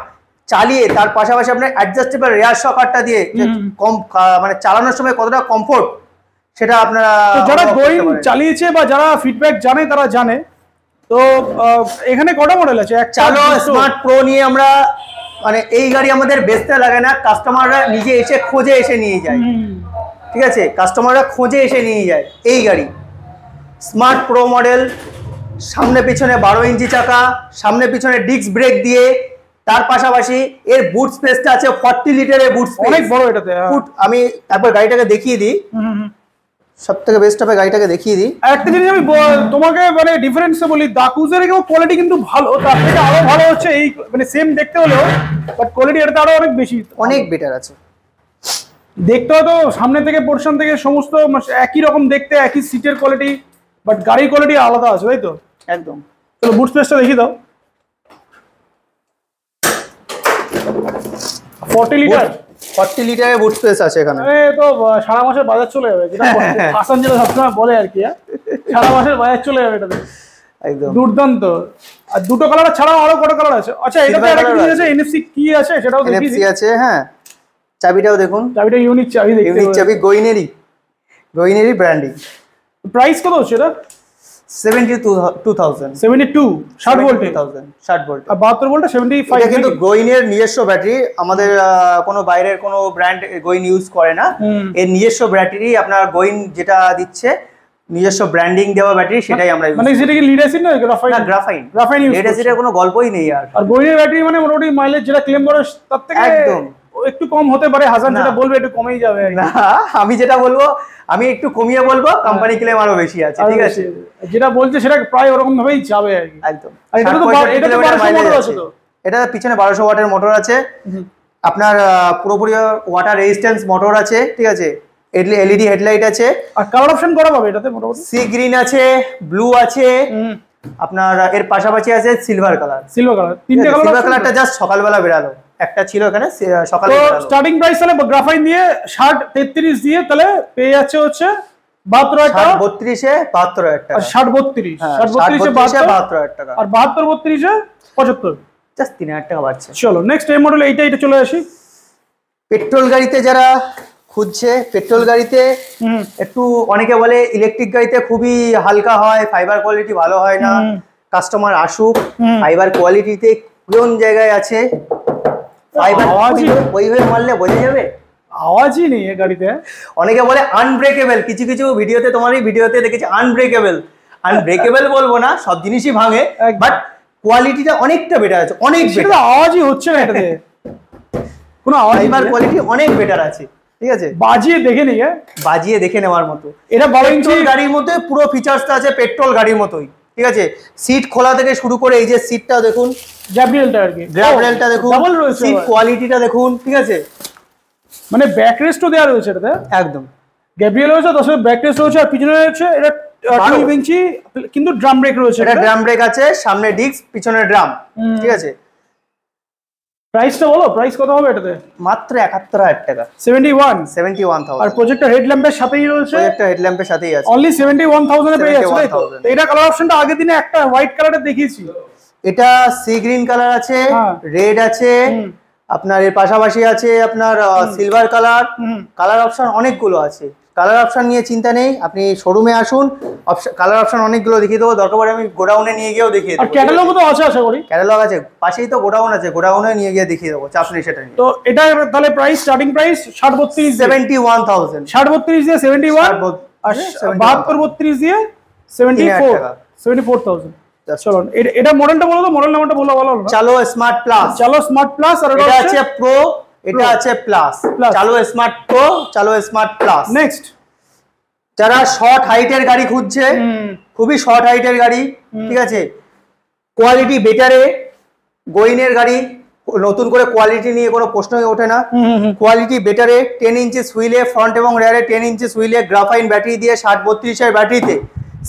চালিয়ে, তার পাশাপাশি আপনার অ্যাডজাস্টেবল রেয়ার শকারটা দিয়ে কম মানে চালানোর সময় কতটা কমফোর্ট সেটা আপনারা যারা গোইন চালিয়েছে বা যারা ফিডব্যাক জানে তারা জানে। তো এখানে কটা মডেল আছে? চালো স্মার্ট প্রো নিয়ে আমরা মানে এই গাড়ি আমাদের বেচতে লাগে না, কাস্টমাররা নিজে এসে খোঁজে এসে নিয়ে যায়, ঠিক আছে। কাস্টমাররা খোঁজে এসে নিয়ে যায় এই গাড়ি। স্মার্ট প্রো মডেল, সামনে পিছনে 12 ইঞ্চি চাকা, সামনে পিছনে ডিস্ক ব্রেক দিয়ে, তার পাশাপাশি এর বুট স্পেসটা আছে 40 লিটারের বুট স্পেস, অনেক বড় এটাতে। আমি একবার গাড়িটাকে দেখিয়ে দিই, সবথেকে বেস্ট হবে গাড়িটাকে দেখিয়ে দিই। একটা জিনিস আমি তোমাকে মানে ডিফারেন্সে বলি, দাকুজের কোয়ালিটি কিন্তু ভালো, তার থেকে আরো ভালো হচ্ছে এই মানে সেম দেখতে হলেও বাট কোয়ালিটি এটাতে আরো অনেক বেশি, অনেক বেটার আছে। দেখতে হয়তো সামনে থেকে পোর্শন থেকে সমস্ত একই রকম দেখতে, একই সিটের কোয়ালিটি, বাট গাড়ির কোয়ালিটি আলাদা আছে, তাই তো? একদম। চলো বুট স্পেসটা দেখিয়ে দাও। 40 লিটারের বুট স্পেস আছে এখানে। তো সারা মাসের বাজার চলে যাবে, যেটা হাসান যেটা সবসময় বলে আর কি, সারা মাসের বাজার চলে যাবে এটাতে। একদম দুর্দান্ত। আর দুটো কালার ছাড়াও আরো কত কালার আছে? আচ্ছা, এটাতে আরেকটা জিনিস আছে, এনএফসি কি আছে সেটাও দেখিয়ে দিই। এনএফসি আছে, হ্যাঁ। চাবিটাও দেখুন, চাবিটা ইউনিক চাবি, ইউনিক চাবি, গোইনেরই ব্র্যান্ডিং। প্রাইস কত হচ্ছে এটা? 72,000। 72 60 ভোল্ট, 60 ভোল্ট। আর 72 ভোল্ট 75। এটা কিন্তু গোইনের নিজস্ব ব্যাটারি, আমাদের কোনো বাইরের কোনো ব্র্যান্ড গোইন ইউজ করে না, এর নিজস্ব ব্যাটারি। আপনার গোইন যেটা দিচ্ছে নিজস্ব ব্র্যান্ডিং দেওয়া ব্যাটারি, সেটাই আমরা মানে সেটা কি লিড অ্যাসিড না গ্রাফাইন? না, গ্রাফাইন। লিড অ্যাসিডের কোনো গল্পই নেই। আর গোইনের ব্যাটারি মানে মোটামুটি মাইলেজ যেটা ক্লেম করে তার থেকে একদম একটু কম হতে পারে। হাসান যেটা বলবে একটু কমেই যাবে। না, আমি যেটা বলবো আমি একটু কমিয়ে বলবো, কোম্পানি ক্লেম আরো বেশি আছে, ঠিক আছে। যেটা বলছে সেটা প্রায় ওরকম ভাবেই যাবে আর কি। একদম। আর এটা তো 1200 মোটর আছে তো? এটা পিছনে 1200 ওয়াটের মোটর আছে, আপনার পুরোপুরি ওয়াটার রেজিস্ট্যান্স মোটর আছে, ঠিক আছে। এলইডি হেডলাইট আছে। আর কালার অপশন করা পাবে এটাতে মোটামুটি? সি গ্রিন আছে, ব্লু আছে, আপনার এর পাশাপাশি আছে সিলভার কালার। সিলভার কালার, তিনটে কালার। সিলভার কালারটা জাস্ট সকালবেলা বেরালো, একটা ছিল এখানে সকালে। তো স্টার্টিং প্রাইস তাহলে গ্রাফাইন দিয়ে 60 33 দিয়ে তাহলে পেয়ে যাচ্ছে হচ্ছে 72,000 টাকা। 32 এ 72,000 টাকা। 60 32 72,000 টাকা। আর 72 32 এ 75, জাস্ট 3,000 টাকা বাড়ছে। চলো নেক্সট এই মডেল এইটা চলে আসি। পেট্রোল গাড়িতে যারা খুঁজছে, পেট্রোল গাড়িতে একটু অনেকে বলে ইলেকট্রিক গাড়িতে খুবই হালকা হয়, ফাইবার কোয়ালিটি ভালো হয় না, কাস্টমার আসুক, ফাইবার কোয়ালিটিতে কোন জায়গায় আছে, ফাইবার ওইভাবে মারলে বোঝা যাবে। আওয়াজই নেই এই গাড়িতে। অনেকে বলে আনব্রেকেবল, কিছু কিছু ভিডিওতে, তোমারই ভিডিওতে দেখেছি আনব্রেকেবল বলবো না, সব জিনিসই ভাঙে, বাট কোয়ালিটিটা অনেকটা বেটার আছে, অনেক বেটার। আওয়াজই হচ্ছে না এটাতে, কোনো আওয়াজ, ফাইবার কোয়ালিটি অনেক বেটার আছে, ঠিক আছে। বাজিয়ে দেখে নিই, বাজিয়ে দেখে নেওয়ার মতো। এটা 12 ইঞ্চি গাড়ির মধ্যে পুরো ফিচার্সটা আছে পেট্রোল গাড়ির মতোই, ঠিক আছে। সিট খোলা থেকে শুরু করে এই যে সিটটা দেখুন, গ্যাব্রিয়েলটা আর কি, গ্যাব্রিয়েলটা দেখুন, সিট কোয়ালিটিটা দেখুন, ঠিক আছে। মানে ব্যাক রেস্টও দেওয়া রয়েছে এটাতে, একদম গ্যাব্রিয়েল রয়েছে, তার সাথে ব্যাক রেস্ট রয়েছে, আর পিছনে রয়েছে এটা 12 ইঞ্চি কিন্তু ড্রাম ব্রেক রয়েছে। এটা ড্রাম ব্রেক আছে, সামনে ডিস্ক, পিছনে ড্রাম, ঠিক আছে। প্রাইসটা বলো, প্রাইস কত হবে এটাতে? মাত্র 71,000 টাকা। 71,000। আর প্রজেক্টর হেডল্যাম্পের সাথেই রয়েছে, প্রজেক্টর হেডল্যাম্পের সাথেই আছে, অনলি 71,000 এ পেয়ে যাচ্ছে, তাই তো? এটা কালার অপশনটা আগের দিনে একটা হোয়াইট কালারে দেখিয়েছি, এটা সি গ্রিন কালার আছে, রেড আছে, আপনার এর পাশাপাশি আছে আপনার সিলভার কালার, কালার অপশন অনেকগুলো আছে। কালার অপশন নিয়ে চিন্তা নেই, আপনি শোরুমে আসুন, কালার অপশন অনেকগুলো দেখিয়ে দেবো, দরকার পড়ে আমি গোডাউনে নিয়ে গিয়েও দেখিয়ে আর দেবো। ক্যাটালগও তো আছে আশা করি। ক্যাটালগ আছে, পাশেই তো গোডাউন আছে, গোডাউনে নিয়ে গিয়ে দেখিয়ে দেবো, চাপ নেই সেটা নিয়ে। তো এটা তাহলে প্রাইস, স্টার্টিং প্রাইস 60-32, 71,000, 60-32 দিয়ে 71, আর 72-32 দিয়ে 74,000। চলো এটা মডেলটা বলো তো, মডেল নাম্বারটা বলো। চালো স্মার্ট প্লাস, চালো স্মার্ট প্লাস, আর এটা আছে প্রো, এটা আছে প্লাস। চালো স্মার্ট প্রো, চালো স্মার্ট প্লাস। নেক্সট, যারা শর্ট হাইটের গাড়ি খুঁজছে, খুবই শর্ট হাইটের গাড়ি, ঠিক আছে, কোয়ালিটি বেটারে, গোইনের গাড়ি, নতুন করে কোয়ালিটি নিয়ে কোনো প্রশ্নই ওঠে না। কোয়ালিটি বেটারে, 10 ইঞ্চি হুইলে, ফ্রন্ট এবং রেয়ারে 10 ইঞ্চি হুইলে, গ্রাফাইন ব্যাটারি দিয়ে 60-32 ব্যাটারিতে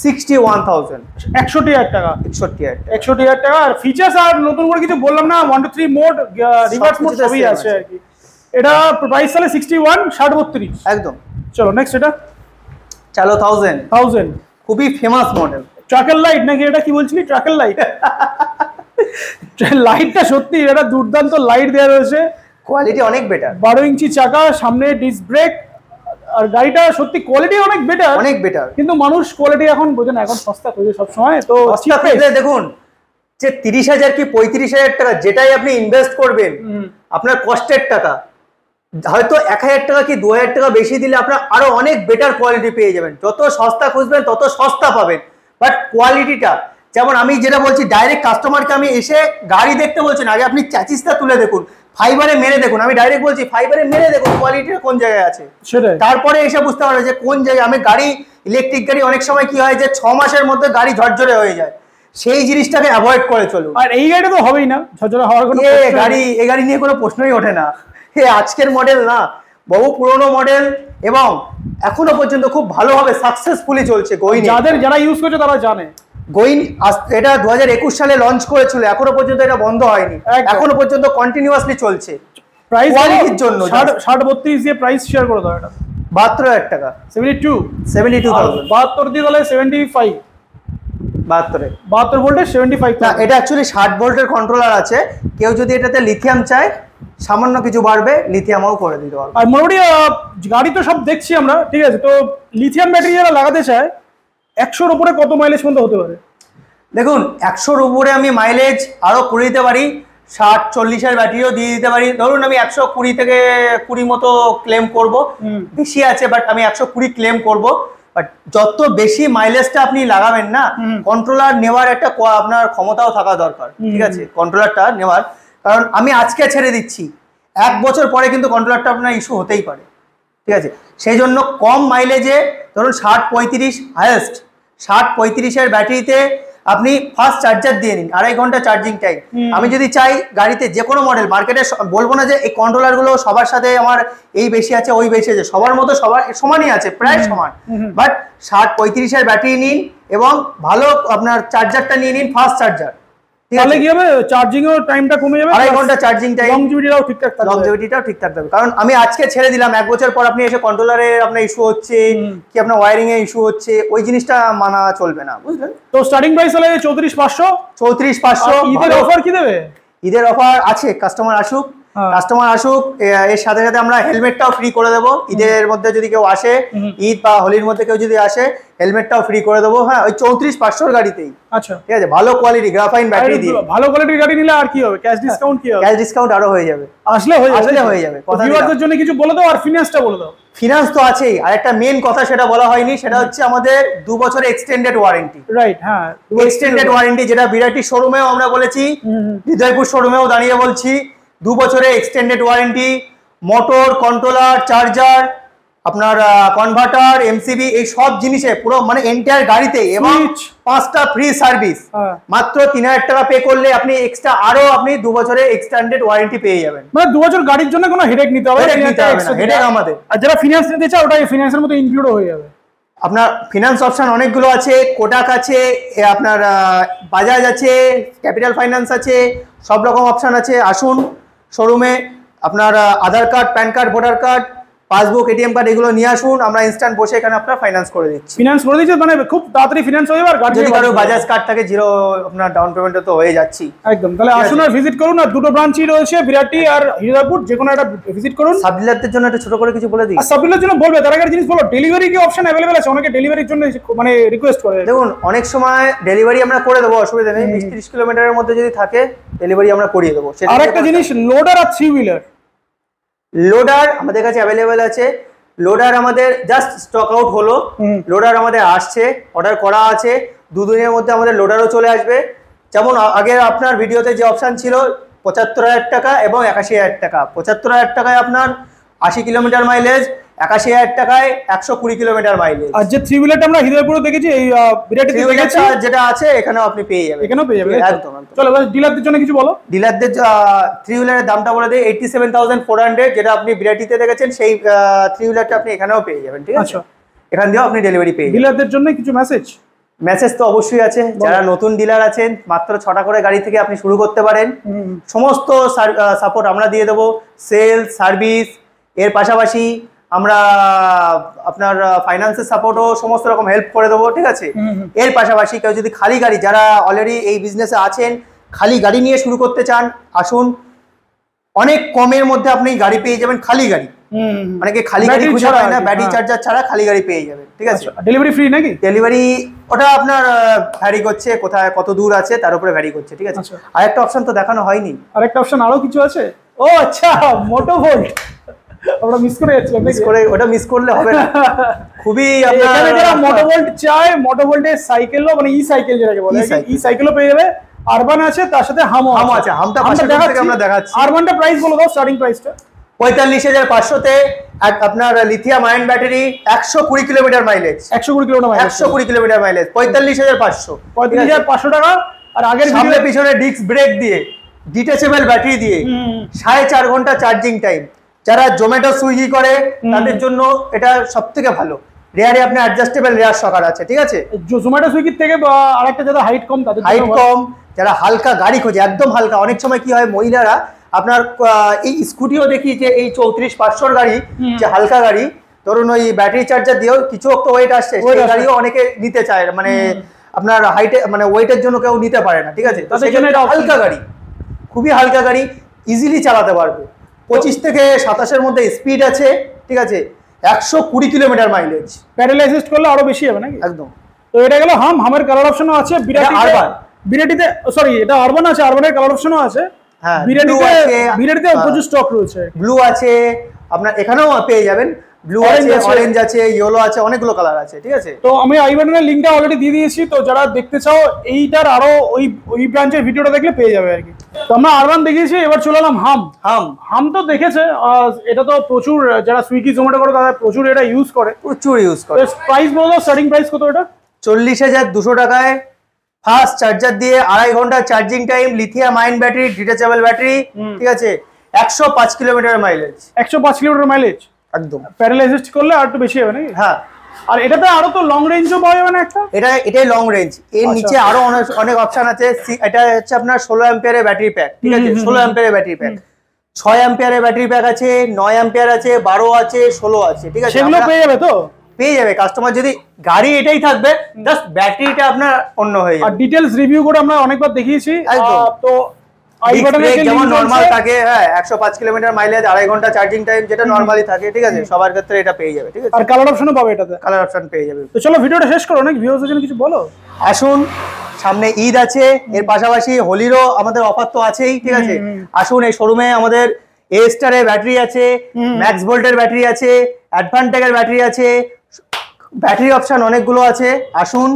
61,000, 61,000 টাকা, 61,000 টাকা। আর ফিচার্স আর নতুন করে কিছু বললাম না, 1 to 3 মোড, রিভার্স মোড সবই আছে আর কি। এটা প্রাইস তাহলে 61, 60-32 একদম। চলো নেক্সট, এটা চালো 1000, খুবই ফেমাস মডেল। ট্রাকের লাইট নাকি এটা, কি বলছিলি, ট্রাকের লাইট? লাইটটা সত্যি এটা দুর্দান্ত লাইট দেওয়া রয়েছে, কোয়ালিটি অনেক বেটার, 12 ইঞ্চি চাকা, সামনে ডিস্ক ব্রেক, আর গাড়িটা সত্যি কোয়ালিটি অনেক বেটার, অনেক বেটার। কিন্তু মানুষ কোয়ালিটি এখন বোঝে না, এখন সস্তা খুঁজে সব সময়। তো দেখুন যে 30,000 কি 35,000 টাকা যেটাই আপনি ইনভেস্ট করবেন, আপনার কষ্টের টাকা, হয়তো 1,000 টাকা কি 2,000 টাকা বেশি দিলে আপনার আরো অনেক বেটার কোয়ালিটি পেয়ে যাবেন। যত সস্তা খুঁজবেন তত সস্তা পাবেন, বাট কোয়ালিটিটা, যেমন আমি যেটা বলছি, ডাইরেক্ট কাস্টমারকে আমি এসে গাড়ি দেখতে বলছি না, আগে আপনি চ্যাচিসটা তুলে দেখুন, ফাইবারে মেরে দেখুন, আমি ডাইরেক্ট বলছি ফাইবারে মেরে দেখুন কোয়ালিটিটা কোন জায়গায় আছে, তারপরে এসে বুঝতে পারবে যে কোন জায়গায়। আমি গাড়ি, ইলেকট্রিক গাড়ি অনেক সময় কি হয় যে 6 মাসের মধ্যে গাড়ি ঝরঝরে হয়ে যায়, সেই জিনিসটাকে অ্যাভয়েড করে চলুন। আর এই গাড়িটা তো হবেই না, ঝরঝরে হওয়ার কোনো গাড়ি, এই গাড়ি নিয়ে কোনো প্রশ্নই ওঠে না। আজকের মডেল না, বহু পুরনো মডেল, এবং এখনো পর্যন্ত খুব ভালোভাবে সাকসেসফুলি চলছে। গোইন, যারা ইউজ করছে তারা জানে। গোইন এটা 2021 সালে লঞ্চ করেছিল, এখনো পর্যন্ত এটা বন্ধ হয়নি, এখনো পর্যন্ত কন্টিনিউয়াসলি চলছে। প্রাইস কোয়ালিটির জন্য 60-32 দিয়ে প্রাইস শেয়ার করে দাও। এটা 72,000 টাকা, 72,000, 72 দিয়ে তাহলে 75, 72 ভোল্টের 75। না, এটা অ্যাকচুয়ালি 60 ভোল্টের কন্ট্রোলার আছে, কেউ যদি এটাতে লিথিয়াম চায় সামান্য কিছু বাড়বে, লিথিয়ামও করে দিতে পারবে। আর মোটামুটি গাড়ি তো সব দেখছি আমরা, ঠিক আছে, তো লিথিয়াম ব্যাটারি যারা লাগাতে চায় 100-র উপরে কত মাইলেজ পর্যন্ত হতে পারে? দেখুন 100-র উপরে আমি মাইলেজ আরো করে দিতে পারি, 60-40 ব্যাটারিও দিয়ে দিতে পারি। ধরুন আমি 120 থেকে 20 মতো ক্লেম করব, বেশি আছে বাট আমি 120 ক্লেম করব। বাট যত বেশি মাইলেজটা আপনি লাগাবেন না, কন্ট্রোলার নেওয়ার একটা আপনার ক্ষমতাও থাকা দরকার, ঠিক আছে, কন্ট্রোলারটা নেওয়ার। কারণ আমি আজকে ছেড়ে দিচ্ছি, 1 বছর পরে কিন্তু কন্ট্রোলারটা আপনার ইস্যু হতেই পারে, ঠিক আছে। সেই জন্য কম মাইলেজে, ধরুন 60-35 হাইয়েস্ট, 60-35-এর ব্যাটারিতে আপনি ফাস্ট চার্জার দিয়ে নিন, 2.5 ঘন্টা চার্জিং টাইম। আমি যদি চাই গাড়িতে যে কোনো মডেল, মার্কেটে বলবো না যে এই কন্ট্রোলারগুলো সবার সাথে আমার এই বেশি আছে ওই বেশি আছে, সবার মতো সবার সমানই আছে, প্রায় সমান, বাট 60-35-এর ব্যাটারি নিন এবং ভালো আপনার চার্জারটা নিয়ে নিন, ফাস্ট চার্জার। তাহলে কি হবে, চার্জিং এর টাইমটা কমে যাবে, 2.5 ঘন্টা চার্জিং টাইম, লংজিভিটিটাও ঠিকঠাক থাকবে, লংজিভিটিটাও ঠিকঠাক থাকবে। কারণ আমি আজকে ছেড়ে দিলাম, 1 বছর পর আপনি এসে কন্ট্রোলারে আপনার ইস্যু হচ্ছে কি আপনার ওয়্যারিং এ ইস্যু হচ্ছে, ওই জিনিসটা মানা চলবে না, বুঝলেন। তো স্টার্টিং প্রাইস হলে 34,500। 34,500। ঈদের অফার কি দেবে? ঈদের অফার আছে, কাস্টমার আসুক, এর সাথে সাথে আমরা হেলমেটটাও ফ্রি করে দেবো। ঈদের মধ্যে যদি কেউ আসে, ঈদ বা হোলির মধ্যে কেউ যদি আসে, হেলমেটটাও ফ্রি করে দেবো। হ্যাঁ, ওই 34,500 গাড়িতেই। আচ্ছা, ঠিক আছে, ভালো কোয়ালিটি গ্রাফাইন ব্যাটারি দিয়ে। ভালো কোয়ালিটির গাড়ি নিলে আর কি হবে, ক্যাশ ডিসকাউন্ট কি হবে? ক্যাশ ডিসকাউন্ট আরো হয়ে যাবে, আসলে হয়ে যাবে। ভিউয়ারদের জন্য কিছু বলে দাও, আর ফিনান্সটা বলে দাও। ফিনান্স তো আছেই, আর একটা মেন কথা সেটা বলা হয়নি, সেটা হচ্ছে আমাদের 2 বছরের এক্সটেন্ডেড ওয়ারেন্টি। রাইট, হ্যাঁ, এক্সটেন্ডেড ওয়ারেন্টি, যেটা বিরাটি শোরুমেও আমরা বলেছি, হৃদয়পুর শোরুমেও দাঁড়িয়ে বলছি, 2 বছরের extended warranty, motor, controller, charger, আপনার কনভার্টার, এমসিবি, এই সব জিনিসে পুরো মানে এন্টায়ার গাড়িতে, এবং 5টা ফ্রি সার্ভিস। মাত্র 3,000 টাকা পে করলে আপনি এক্সট্রা আরো আপনি 2 বছরের এক্সটেন্ডেড ওয়ারেন্টি পেয়ে যাবেন। মানে 2 বছর গাড়ির জন্য কোনো হেডেক নিতে হবে না, হেডেক আমাদের। আর যারা ফিনান্স নিতে চায় ওটা ফিনান্সের মধ্যে ইনক্লুড হয়ে যাবে। আপনার ফিনান্স অপশন অনেকগুলো আছে, কোটাক আছে, আপনার বাজাজ আছে, ক্যাপিটাল ফাইন্যান্স আছে, সব রকম অপশন আছে। আসুন শোরুমে, আপনার Aadhaar card, PAN card, voter card, passbook, ATM card এগুলো নিয়ে আসুন, আমরা ইনস্ট্যান্ট বসে এখানে আপনার ফাইন্যান্স করে দিচ্ছি। ফিনান্স করে দিচ্ছে মানে খুব তাড়াতাড়ি ফিনান্স হয়ে যাবে। আর গাড়ি যদি কারো বাজাজ কার্ড থাকে জিরো আপনার ডাউন পেমেন্টে তো হয়ে যাচ্ছি একদম। তাহলে আসুন আর ভিজিট করুন। আর দুটো ব্রাঞ্চই রয়েছে, বিরাটি আর হৃদয়পুর, যে কোনো একটা ভিজিট করুন। সাব ডিলারদের জন্য একটা ছোট করে কিছু বলে দিই। আর সাব ডিলারের জন্য বলবে, তার আগে জিনিস বলো, ডেলিভারি কি অপশন অ্যাভেলেবল আছে? অনেকে ডেলিভারির জন্য মানে রিকোয়েস্ট করে। দেখুন অনেক সময় ডেলিভারি আমরা করে দেবো, অসুবিধা নেই। 20-30 কিলোমিটারের মধ্যে যদি থাকে ডেলিভারি আমরা করিয়ে দেবো। আর একটা জিনিস, লোডার আর 3 হুইলার, লোডার আমাদের কাছে অ্যাভেলেবেল আছে। লোডার আমাদের জাস্ট স্টক আউট হলো, লোডার আমাদের আসছে, অর্ডার করা আছে। 2 দিনের মধ্যে আমাদের লোডারও চলে আসবে। যেমন আগে আপনার ভিডিওতে যে অপশান ছিল 75,000 টাকা এবং 81,000 টাকা। 75,000 টাকায় আপনার 80 কিলোমিটার মাইলেজ, 81,000 টাকায় 120 কিলোমিটার মাইলেজ। আর যে 3 হুইলারটা আমরা হৃদয়পুরে দেখেছি, এই বিরাটিতে দেখেছি, যেটা আছে এখানেও আপনি পেয়ে যাবেন। এখানেও পেয়ে যাবেন একদম। চলো এবার ডিলারদের জন্য কিছু বলো। ডিলারদের 3 হুইলারের দামটা বলে দেই, 87,400, যেটা আপনি বিরাটিতে দেখেছেন সেই 3 হুইলারটা আপনি এখানেও পেয়ে যাবেন। ঠিক আছে, এখান দিয়েও আপনি ডেলিভারি পেয়ে যাবেন। ডিলারদের জন্য কিছু মেসেজ তো অবশ্যই আছে। যারা নতুন ডিলার আছেন, মাত্র 6টা করে গাড়ি থেকে আপনি শুরু করতে পারেন। সমস্ত সাপোর্ট আমরা দিয়ে দেবো, সেলস, সার্ভিস, এর পাশাপাশি আমরা আপনার ফাইন্যান্সের সাপোর্টও সমস্ত রকম হেল্প করে দেবো। ঠিক আছে, এর পাশাপাশি কেউ যদি খালি গাড়ি, যারা অলরেডি এই বিজনেসে আছেন, খালি গাড়ি নিয়ে শুরু করতে চান, আসুন। অনেক কমের মধ্যে আপনি গাড়ি পেয়ে যাবেন, খালি গাড়ি। অনেকে খালি গাড়ি খুঁজে পায় না, ব্যাটারি চার্জার ছাড়া খালি গাড়ি পেয়ে যাবেন। ঠিক আছে, ডেলিভারি ফ্রি নাকি? ডেলিভারি ওটা আপনার ভ্যারি করছে, কোথায় কত দূর আছে তার উপরে ভ্যারি করছে। ঠিক আছে, আরেকটা অপশন তো দেখানো হয়নি। আরেকটা অপশন আরো কিছু আছে। ও আচ্ছা, মোটোভোল্ট। আমরা মিস করে যাচ্ছিলাম, ওটা মিস করলে হবে না। খুবই এখানে যারা মোটোভোল্ট চায়, মোটোভোল্টের সাইকেলও মানে ই সাইকেল যেটাকে বলে, ই সাইকেলও পেয়ে যাবে। আরবান আছে, তার সাথে হামও আছে। হামটা পাশে থেকে আমরা দেখাচ্ছি। আরবানটা প্রাইস বলে দাও, স্টার্টিং প্রাইসটা 45,500 আপনার lithium ion battery, 120 kilometre mileage. 120 kilometre mileage, 45,500। 45,500 টাকা। আর আগের সামনে পিছনে ডিস্ক ব্রেক দিয়ে, ডিটাচেবল ব্যাটারি দিয়ে, 4.5 ঘন্টা চার্জিং টাইম। যারা জোম্যাটো, সুইগি করে তাদের জন্য এটা সবথেকে ভালো। রেয়ারে আপনি অ্যাডজাস্টেবল রেয়ার সকার আছে। ঠিক আছে, জোম্যাটো সুইগির থেকে আরেকটা যারা হাইট কম, তাদের হাইট কম, যারা হালকা গাড়ি খোঁজে, একদম হালকা। অনেক সময় কি হয়, মহিলারা আপনার এই স্কুটিও দেখি যে এই 34,500 গাড়ি, যে হালকা গাড়ি, ধরুন ওই ব্যাটারি চার্জার দিয়েও কিছু একটা ওয়েট আসছে, সেই গাড়িও অনেকে নিতে চায়, মানে আপনার হাইটে মানে ওয়েটের জন্য কেউ নিতে পারে না। ঠিক আছে, তাদের জন্য এটা হালকা গাড়ি, খুবই হালকা গাড়ি, ইজিলি চালাতে পারবে। 25 থেকে 27-এর মধ্যে স্পিড আছে। ঠিক আছে, 120 কিলোমিটার মাইলেজ। প্যাডেল অ্যাসিস্ট করলে আরো বেশি হবে নাকি? একদম। তো এটা গেল হামের কালার অপশনও আছে। বিরাটিতে সরি, এটা আরবান আছে, আরবানের কালার অপশনও আছে। হ্যাঁ, বিরাটিতে প্রচুর স্টক রয়েছে। ব্লু আছে আপনার, এখানেও পেয়ে যাবেন। ব্লু আছে, অরেঞ্জ আছে, ইয়েলো আছে, অনেকগুলো কালার আছে। ঠিক আছে, তো আমি আই বাটনের লিংকটা অলরেডি দিয়ে দিয়েছি, তো যারা দেখতে চাও এইটার আরো ওই ব্রাঞ্চের ভিডিওটা দেখলে পেয়ে যাবে আর কি। তো আমরা আরবান দেখিয়েছি, এবার চলে এলাম হাম তো দেখেছে। এটা তো প্রচুর, যারা সুইগি জোম্যাটো করে তারা প্রচুর এটা ইউজ করে। প্রাইস বলো, স্টার্টিং প্রাইস কত এটা? 40,200 টাকায় ফাস্ট চার্জার দিয়ে 2.5 ঘন্টা charging time, lithium ion battery, detachable battery. ঠিক আছে, 105 কিলোমিটার মাইলেজ। 105 কিলোমিটার মাইলেজ একদম। প্যাডেল অ্যাসিস্ট করলে আর একটু বেশি হবে নাকি? হ্যাঁ। আর এটাতে আরো তো লং রেঞ্জও পাওয়া যাবে না একটা? এটাই লং রেঞ্জ। এর নিচে আরো অনেক অপশন আছে। এটা হচ্ছে আপনার 16 অ্যাম্পিয়ারের ব্যাটারি প্যাক। ঠিক আছে, 16 অ্যাম্পিয়ারের ব্যাটারি প্যাক, 6 অ্যাম্পিয়ারের ব্যাটারি প্যাক আছে, 9 অ্যাম্পিয়ার আছে, 12 আছে, 16 আছে। ঠিক আছে, সেগুলো পেয়ে যাবে তো? পেয়ে যাবে। কাস্টমার যদি গাড়ি এটাই থাকবে, জাস্ট ব্যাটারিটা আপনার অন্য হয়ে যাবে। আর ডিটেইলস রিভিউ করে আমরা অনেকবার দেখিয়েছি। তো যেমন নরমাল থাকে, হ্যাঁ, 105 কিলোমিটার মাইলেজ, 2.5 ঘন্টা চার্জিং টাইম, যেটা নরমালি থাকে। ঠিক আছে, সবার ক্ষেত্রে এটা পেয়ে যাবে। ঠিক আছে, আর কালার অপশনও পাবে এটাতে। কালার অপশন পেয়ে যাবে। তো চলো ভিডিওটা শেষ করো নাকি, ভিউয়ার্সদের জন্য কিছু বলো। আসুন, সামনে ঈদ আছে, এর পাশাপাশি হোলিরও আমাদের অফার তো আছেই। ঠিক আছে, আসুন এই শোরুমে আমাদের এ স্টারের ব্যাটারি আছে, ম্যাক্স ভোল্টের ব্যাটারি আছে, অ্যাডভান্টেজের ব্যাটারি আছে, ব্যাটারি অপশন অনেকগুলো আছে। আসুন,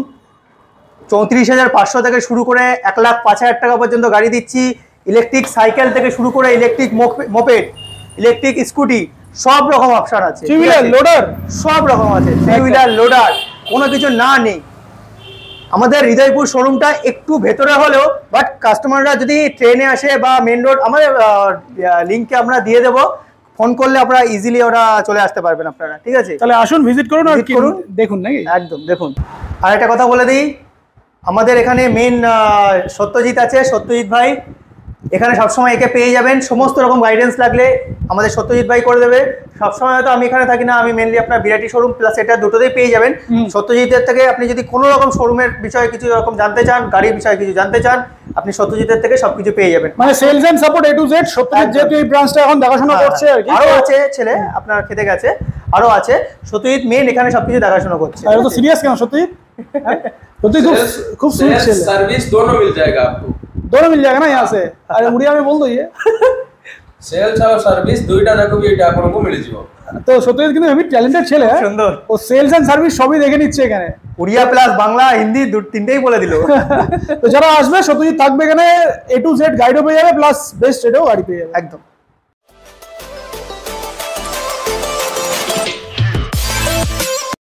34,500 থেকে শুরু করে 1,05,000 টাকা পর্যন্ত গাড়ি দিচ্ছি। ইলেকট্রিক সাইকেল থেকে শুরু করে ইলেকট্রিক মোপেড, ইলেকট্রিক স্কুটি, সব রকম অপশন আছে। থ্রি হুইলার, লোডার, সব রকম আছে। থ্রি হুইলার, লোডার, কোনো কিছু না নেই। আমাদের হৃদয়পুর শোরুমটা একটু ভেতরে হলেও, বাট কাস্টমাররা যদি ট্রেনে আসে বা মেন রোড, আমাদের লিঙ্কে আমরা দিয়ে দেবো, ফোন করলে আপনারা ইজিলি ওরা চলে আসতে পারবেন আপনারা। ঠিক আছে, তাহলে আসুন ভিজিট করুন আর দেখুন নাকি? একদম দেখুন। আর একটা কথা বলে দিই, আমাদের এখানে মেন সত্যজিৎ আছে, সত্যজিৎ ভাই। এখানে সবসময় একে পেয়ে যাবেন, সমস্ত রকম গাইডেন্স লাগলে আমাদের সত্যজিৎ ভাই করে দেবে। সবসময় হয়তো আমি এখানে থাকি না, আমি মেনলি আপনার বিরাটি শোরুম প্লাস এটা দুটোতেই পেয়ে যাবেন। সত্যজিতের থেকে আপনি যদি কোনো রকম শোরুমের বিষয়ে কিছু রকম জানতে চান, গাড়ির বিষয়ে কিছু জানতে চান, আপনি সত্যজিতের থেকে সবকিছু পেয়ে যাবেন। মানে sales and support A to Z, Satyajit যেহেতু এই ব্রাঞ্চটা এখন দেখাশোনা করছে আর কি। আরো আছে ছেলে আপনার খেতে গেছে, আরো আছে, সত্যজিৎ মেন এখানে সবকিছু দেখাশোনা করছে। আর তো সিরিয়াস কেন সত্যজিৎ? सत्यजीत खूब स्वीट सेल है, सर्विस दोनों मिल जाएगा आपको, दोनों मिल जाएगा ना यहाँ से। अरे उड़िया में बोल दो ये সেলস আর সার্ভিস দুইটা দেখো এটা আপনাকে মিলে যাবে। তো সত্যজিৎ কিন্তু হেভি ট্যালেন্টেড ছেলে, সুন্দর, ও সেলস এন্ড সার্ভিস সবই দেখে নিচ্ছে এখানে, উড়িয়া প্লাস বাংলা হিন্দি তিনটেই বলে দিল। তো যারা আসবে সত্যজিৎ থাকবে এখানে, A to Z গাইডও পেয়ে যাবে প্লাস বেস্ট রেটেও গাড়ি পেয়ে যাবে একদম।